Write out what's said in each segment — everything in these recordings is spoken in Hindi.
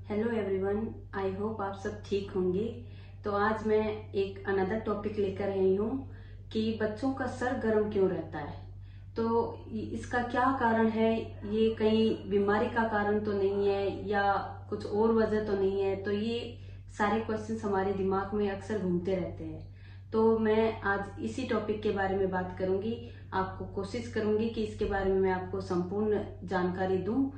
हेलो एवरीवन, आई होप आप सब ठीक होंगे। तो आज मैं एक अनदर टॉपिक लेकर आई हूँ कि बच्चों का सर गर्म क्यों रहता है। तो इसका क्या कारण है, ये कहीं बीमारी का कारण तो नहीं है या कुछ और वजह तो नहीं है। तो ये सारे क्वेश्चंस हमारे दिमाग में अक्सर घूमते रहते हैं। तो मैं आज इसी टॉपिक के बारे में बात करूंगी। आपको कोशिश करूंगी कि इसके बारे में मैं आपको संपूर्ण जानकारी दूं।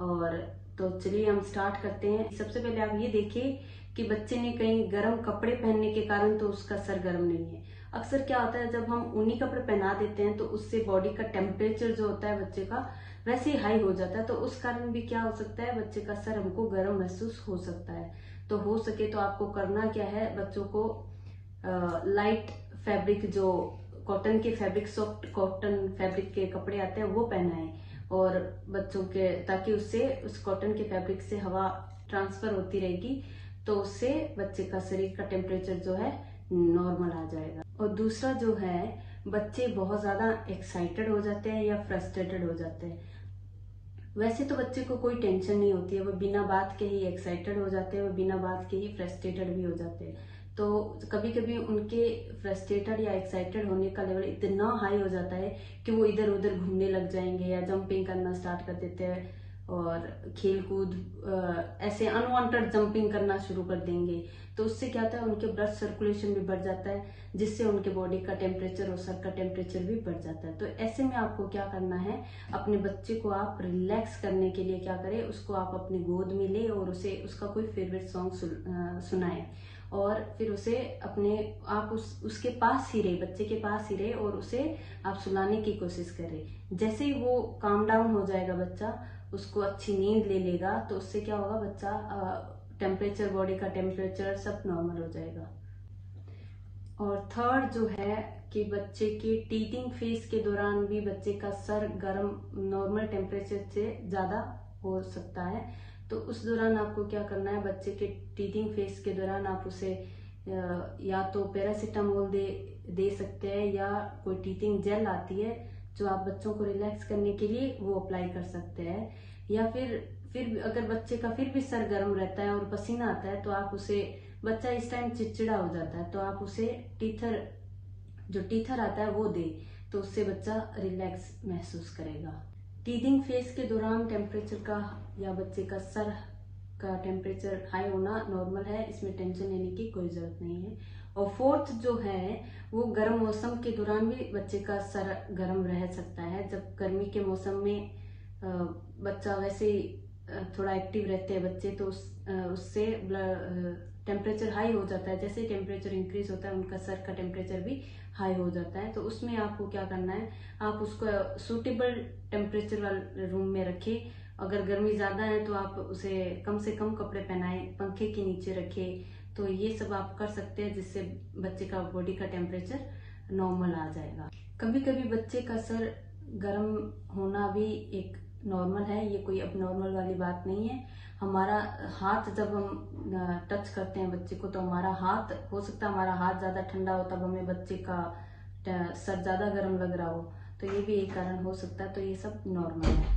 और तो चलिए हम स्टार्ट करते हैं। सबसे पहले आप ये देखिए कि बच्चे ने कहीं गर्म कपड़े पहनने के कारण तो उसका सर गर्म नहीं है। अक्सर क्या होता है, जब हम ऊनी कपड़े पहना देते हैं तो उससे बॉडी का टेम्परेचर जो होता है बच्चे का वैसे ही हाई हो जाता है। तो उस कारण भी क्या हो सकता है, बच्चे का सर हमको गर्म महसूस हो सकता है। तो हो सके तो आपको करना क्या है, बच्चों को लाइट फैब्रिक, जो कॉटन के फैब्रिक, सॉफ्ट कॉटन फैब्रिक के कपड़े आते हैं वो पहनाएं। और बच्चों के, ताकि उससे उस कॉटन के फैब्रिक से हवा ट्रांसफर होती रहेगी, तो उससे बच्चे का शरीर का टेम्परेचर जो है नॉर्मल आ जाएगा। और दूसरा जो है, बच्चे बहुत ज्यादा एक्साइटेड हो जाते हैं या फ्रस्ट्रेटेड हो जाते हैं। वैसे तो बच्चे को कोई टेंशन नहीं होती है, वो बिना बात के ही एक्साइटेड हो जाते हैं, वो बिना बात के ही फ्रस्ट्रेटेड भी हो जाते हैं। तो कभी कभी उनके फ्रस्ट्रेटेड या एक्साइटेड होने का लेवल इतना हाई हो जाता है कि वो इधर उधर घूमने लग जाएंगे या जंपिंग करना स्टार्ट कर देते हैं और खेल कूद ऐसे अनवांटेड जंपिंग करना शुरू कर देंगे। तो उससे क्या होता है, उनके ब्लड सर्कुलेशन भी बढ़ जाता है, जिससे उनके बॉडी का टेम्परेचर और सर का टेम्परेचर भी बढ़ जाता है। तो ऐसे में आपको क्या करना है, अपने बच्चे को आप रिलैक्स करने के लिए क्या करें, उसको आप अपनी गोद में ले और उसे उसका कोई फेवरेट सॉन्ग सुनाए। और फिर उसे अपने आप उसके पास ही रहे, बच्चे के पास ही रहे और उसे आप सुलाने की कोशिश करें। जैसे ही वो काम डाउन हो जाएगा, बच्चा उसको अच्छी नींद ले लेगा, तो उससे क्या होगा, बच्चा टेम्परेचर, बॉडी का टेम्परेचर सब नॉर्मल हो जाएगा। और थर्ड जो है कि बच्चे के टीथिंग फेज के दौरान भी बच्चे का सर गर्म नॉर्मल टेम्परेचर से ज्यादा हो सकता है। तो उस दौरान आपको क्या करना है, बच्चे के टीथिंग फेज के दौरान आप उसे या तो पैरासीटामोल दे सकते हैं, या कोई टीथिंग जेल आती है जो आप बच्चों को रिलैक्स करने के लिए वो अप्लाई कर सकते हैं। या फिर अगर बच्चे का फिर भी सर गर्म रहता है और पसीना आता है, तो आप उसे, बच्चा इस टाइम चिड़चिड़ा हो जाता है, तो आप उसे टीथर, जो टीथर आता है वो दे, तो उससे बच्चा रिलैक्स महसूस करेगा। टीथिंग फेज के दौरान टेम्परेचर का या बच्चे का सर का टेम्परेचर हाई होना नॉर्मल है, इसमें टेंशन लेने की कोई जरूरत नहीं है। और फोर्थ जो है, वो गर्म मौसम के दौरान भी बच्चे का सर गर्म रह सकता है। जब गर्मी के मौसम में बच्चा वैसे ही थोड़ा एक्टिव रहते हैं बच्चे, तो उससे टेम्परेचर हाई हो जाता है। जैसे टेम्परेचर इंक्रीज होता है, उनका सर का टेम्परेचर भी हाई हो जाता है। तो उसमें आपको क्या करना है, आप उसको सूटेबल टेम्परेचर वाले रूम में रखें। अगर गर्मी ज्यादा है तो आप उसे कम से कम कपड़े पहनाएं, पंखे के नीचे रखें। तो ये सब आप कर सकते हैं, जिससे बच्चे का बॉडी का टेम्परेचर नॉर्मल आ जाएगा। कभी कभी बच्चे का सर गर्म होना भी एक नॉर्मल है, ये कोई अब नॉर्मल वाली बात नहीं है। हमारा हाथ जब हम टच करते हैं बच्चे को, तो हमारा हाथ, हो सकता है हमारा हाथ ज्यादा ठंडा हो, तब हमें बच्चे का सर ज्यादा गर्म लग रहा हो, तो ये भी एक कारण हो सकता है। तो ये सब नॉर्मल है।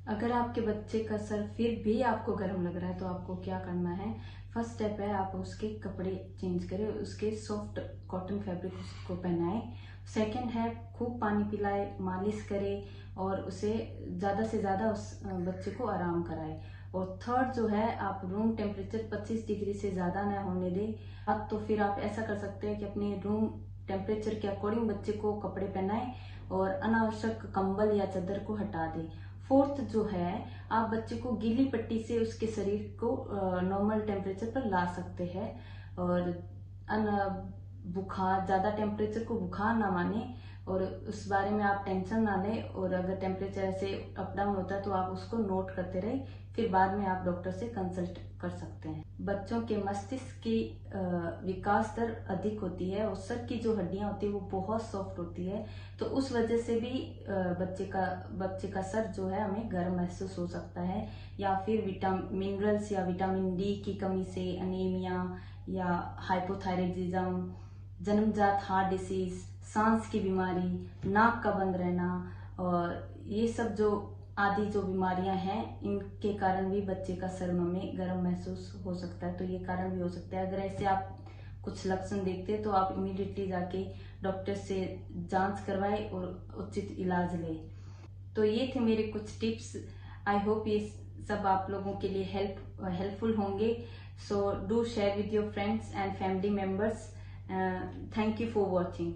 अगर आपके बच्चे का सर फिर भी आपको गर्म लग रहा है, तो आपको क्या करना है, फर्स्ट स्टेप है, आप उसके कपड़े चेंज करें, उसके सॉफ्ट कॉटन फैब्रिक उसको पहनाएं। सेकंड है, खूब पानी पिलाए, मालिश करे और उसे ज्यादा से ज्यादा उस बच्चे को आराम कराए। और थर्ड जो है, आप रूम टेम्परेचर 25 डिग्री से ज्यादा ना होने दें। अब तो फिर आप ऐसा कर सकते हैं कि अपने रूम टेम्परेचर के अकॉर्डिंग बच्चे को कपड़े पहनाएं और अनावश्यक कंबल या चादर को हटा दें। फोर्थ जो है, आप बच्चे को गीली पट्टी से उसके शरीर को नॉर्मल टेम्परेचर पर ला सकते हैं। और बुखार, ज्यादा टेम्परेचर को बुखार ना माने और उस बारे में आप टेंशन ना लें। और अगर टेम्परेचर ऐसे अप डाउन होता है तो आप उसको नोट करते रहे, फिर बाद में आप डॉक्टर से कंसल्ट कर सकते हैं। बच्चों के मस्तिष्क की विकास दर अधिक होती है और सर की जो हड्डियां होती है वो बहुत सॉफ्ट होती है। तो उस वजह से भी बच्चे का सर जो है हमें गर्म महसूस हो सकता है। या फिर मिनरल्स या विटामिन डी की कमी से अनीमिया या हाइपोथायराइडिज्म, जन्मजात हार्ट डिसीज, सांस की बीमारी, नाक का बंद रहना, और ये सब जो आदि जो बीमारियां हैं, इनके कारण भी बच्चे का सर में गर्म महसूस हो सकता है। तो ये कारण भी हो सकता है। अगर ऐसे आप कुछ लक्षण देखते हैं तो आप इमीडिएटली जाके डॉक्टर से जांच करवाएं और उचित इलाज लें। तो ये थे मेरे कुछ टिप्स। आई होप ये सब आप लोगों के लिए हेल्पफुल होंगे। So do share with your friends and family members. Thank you for watching.